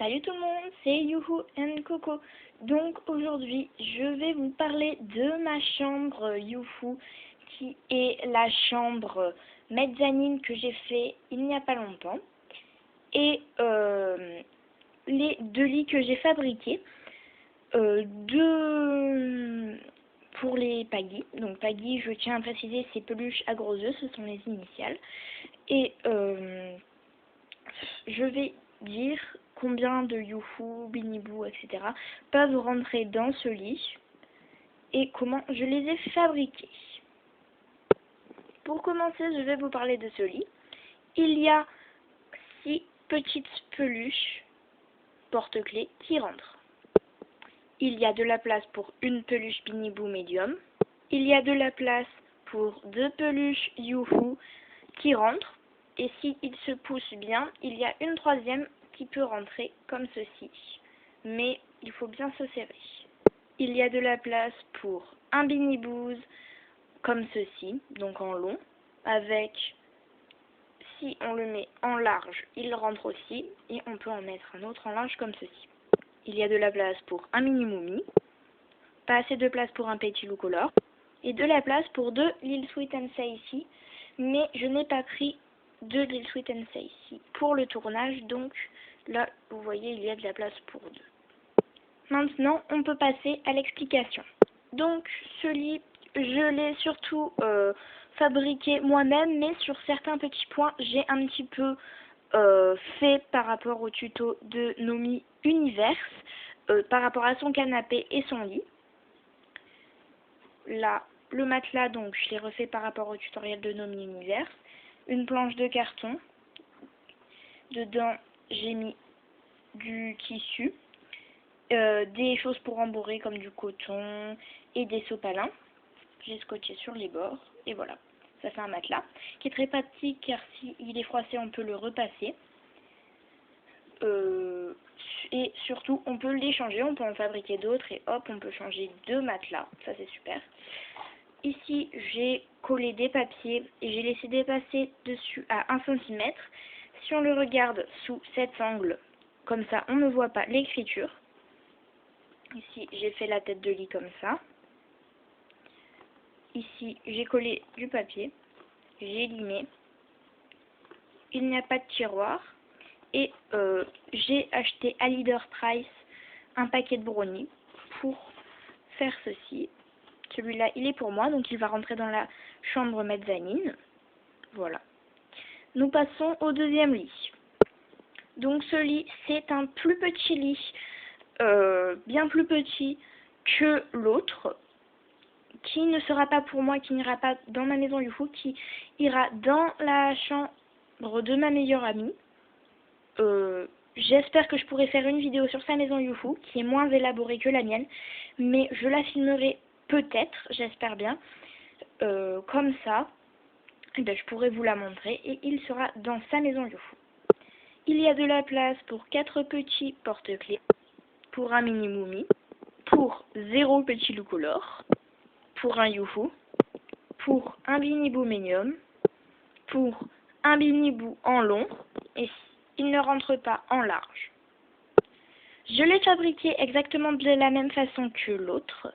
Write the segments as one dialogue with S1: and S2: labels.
S1: Salut tout le monde, c'est Youhou and Coco. Donc aujourd'hui, je vais vous parler de ma chambre Youhou, qui est la chambre mezzanine que j'ai fait il n'y a pas longtemps. Et les deux lits que j'ai fabriqués. Deux pour les Paggy. Donc Paggy, je tiens à préciser, c'est peluche à gros œufs, ce sont les initiales. Et je vais dire combien de Youhou, Binibou, etc. peuvent rentrer dans ce lit et comment je les ai fabriqués. Pour commencer, je vais vous parler de ce lit. Il y a 6 petites peluches porte-clés qui rentrent. Il y a de la place pour une peluche Binibou médium. Il y a de la place pour 2 peluches Youhou qui rentrent. Et s'il se pousse bien, il y a une troisième qui peut rentrer comme ceci. Mais il faut bien se serrer. Il y a de la place pour un Binibooz comme ceci, donc en long, avec, si on le met en large, il rentre aussi, et on peut en mettre un autre en large comme ceci. Il y a de la place pour un mini Moumi, pas assez de place pour un Petit Lou Color, et de la place pour 2 Lil Sweet and Sassy, mais je n'ai pas pris 2 Lil Sweet and Sassy pour le tournage, donc là, vous voyez, il y a de la place pour 2. Maintenant, on peut passer à l'explication. Donc, ce lit, je l'ai surtout fabriqué moi-même, mais sur certains petits points, j'ai un petit peu fait par rapport au tuto de Nomi Universe, par rapport à son canapé et son lit. Là, le matelas, donc, je l'ai refait par rapport au tutoriel de Nomi Universe. Une planche de carton. Dedans, j'ai mis du tissu. Des choses pour rembourrer comme du coton et des sopalins. J'ai scotché sur les bords et voilà, ça fait un matelas qui est très pratique car s'il est froissé on peut le repasser et surtout on peut les changer, on peut en fabriquer d'autres et hop on peut changer 2 matelas, ça c'est super. Ici j'ai collé des papiers et j'ai laissé dépasser dessus à 1 cm. Si on le regarde sous cet angle, comme ça on ne voit pas l'écriture. Ici, j'ai fait la tête de lit comme ça. Ici, j'ai collé du papier. J'ai limé. Il n'y a pas de tiroir. Et j'ai acheté à Leader Price un paquet de brownies pour faire ceci. Celui-là, il est pour moi, donc il va rentrer dans la chambre mezzanine. Voilà. Nous passons au deuxième lit. Donc ce lit, c'est un plus petit lit. Bien plus petit que l'autre, qui ne sera pas pour moi, qui n'ira pas dans ma maison Youhou, qui ira dans la chambre de ma meilleure amie. J'espère que je pourrai faire une vidéo sur sa maison Youhou, qui est moins élaborée que la mienne, mais je la filmerai peut-être, j'espère bien, comme ça, et bien, je pourrai vous la montrer, et il sera dans sa maison Youhou. Il y a de la place pour 4 petits porte-clés, pour un mini Moumi, pour 0 Petit Lou Color, pour un Youhou, pour un Binibou médium, pour un Binibou en long, et il ne rentre pas en large. Je l'ai fabriqué exactement de la même façon que l'autre.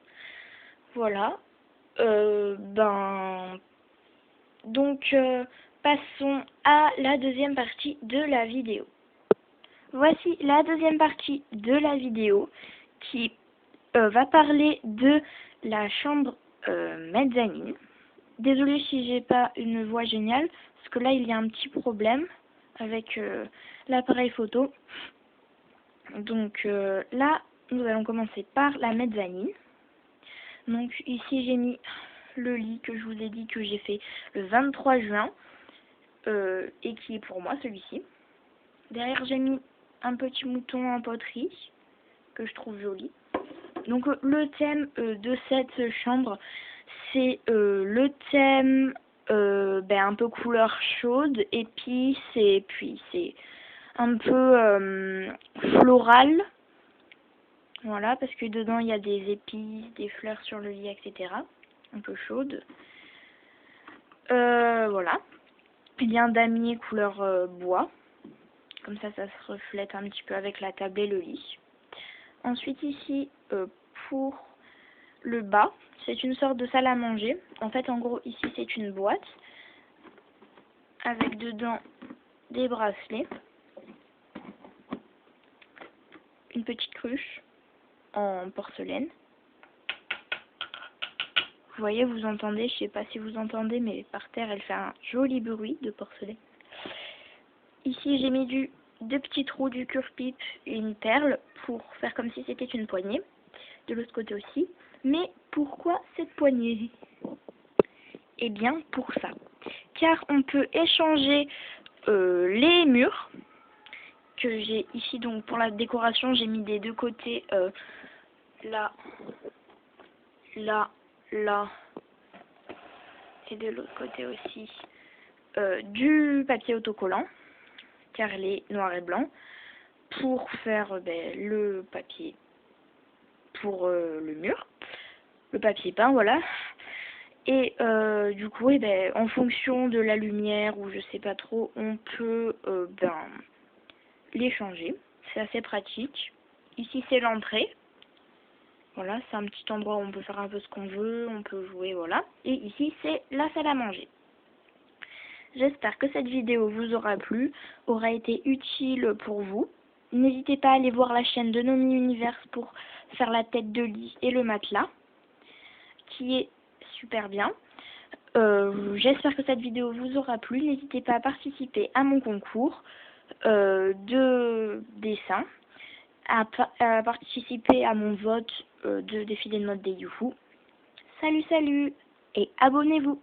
S1: Voilà. Donc, passons à la deuxième partie de la vidéo. Voici la deuxième partie de la vidéo qui va parler de la chambre mezzanine. Désolée si j'ai pas une voix géniale, parce que là il y a un petit problème avec l'appareil photo. Donc là, nous allons commencer par la mezzanine. Donc ici j'ai mis le lit que je vous ai dit que j'ai fait le 23 juin et qui est pour moi celui-ci. Derrière j'ai mis un petit mouton en poterie que je trouve joli. Donc le thème de cette chambre, c'est le thème un peu couleur chaude, épices, et puis c'est un peu floral. Voilà, parce que dedans il y a des épices, des fleurs sur le lit, etc. Un peu chaude. Voilà. Il y a un damier couleur bois. Comme ça se reflète un petit peu avec la table et le lit. Ensuite ici, pour le bas, c'est une sorte de salle à manger. En fait, en gros, ici c'est une boîte avec dedans des bracelets, une petite cruche en porcelaine. Vous voyez, vous entendez, je sais pas si vous entendez, mais par terre, elle fait un joli bruit de porcelaine. Ici, j'ai mis deux petits trous, du cure-pipe et une perle pour faire comme si c'était une poignée. De l'autre côté aussi. Mais pourquoi cette poignée? Eh bien, pour ça. Car on peut échanger les murs que j'ai ici. Donc, pour la décoration, j'ai mis des deux côtés là, là, là. Et de l'autre côté aussi du papier autocollant, car il est noir et blanc, pour faire le papier pour le mur, le papier peint, voilà. Et du coup, en fonction de la lumière ou je sais pas trop, on peut les changer. C'est assez pratique. Ici, c'est l'entrée. Voilà, c'est un petit endroit où on peut faire un peu ce qu'on veut, on peut jouer, voilà. Et ici, c'est la salle à manger. J'espère que cette vidéo vous aura plu, aura été utile pour vous. N'hésitez pas à aller voir la chaîne de Nomi Universe pour faire la tête de lit et le matelas, qui est super bien. J'espère que cette vidéo vous aura plu. N'hésitez pas à participer à mon concours de dessin, à participer à mon vote de défilé de mode des Youhou. Salut, salut et abonnez-vous!